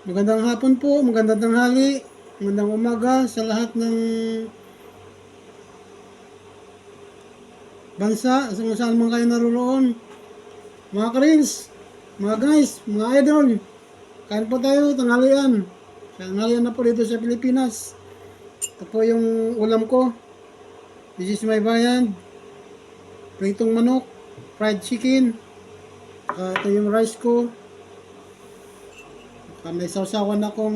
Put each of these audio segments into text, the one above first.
Magandang hapon po, magandang tanghali, magandang umaga sa lahat ng bansa, sa kung saan man kayo naroon. Mga karins, mga guys, mga idol, kain po tayo, tanghalian. Tanghalian na po dito sa Pilipinas. Ito po yung ulam ko. This is my viand. Pritong manok, fried chicken. Ito yung rice ko. May sausawan akong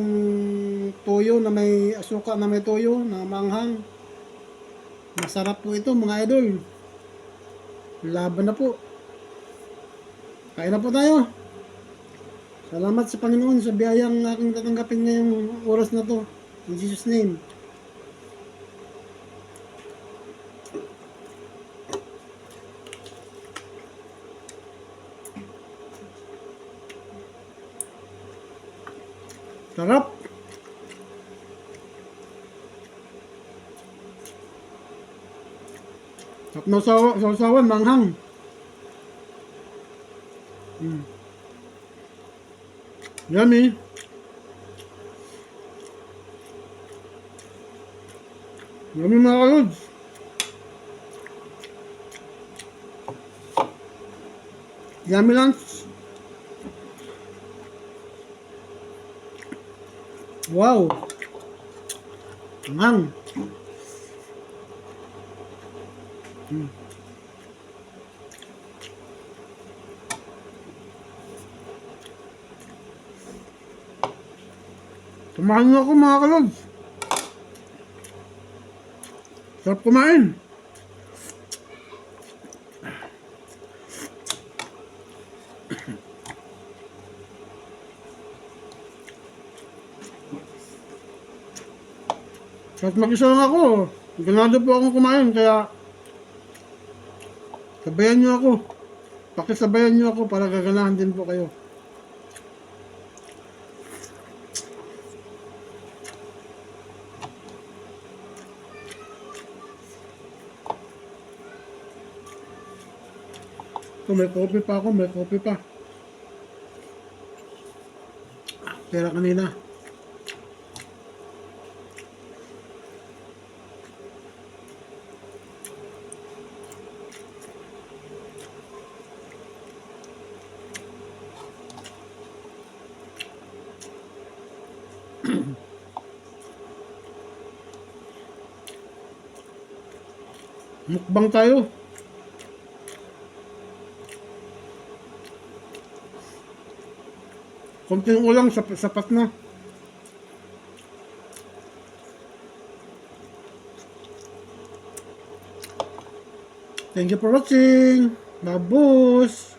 toyo na may asuka na may toyo na maanghang. Masarap po ito mga idol. Laban na po. Kain na po tayo. Salamat sa Panginoon sa biyayang aking tatanggapin ngayong oras na to. In Jesus' name. Sarap. Sarap na sausawan, manghang. Yummy. Yummy mga kalods. Yummy lunch. Wow. Manghang. Kumain na ako mga kalods. Sarap kumain. Kahit mag-isa lang ako, ganado po akong kumain, kaya sabayan nyo ako. Pakisabayan nyo ako para gaganahan din po kayo. So, may coffee pa ako, may coffee pa. Pera kanina. Mukbang tayo. Konting ulang, sapat na. Thank you for watching. Babus!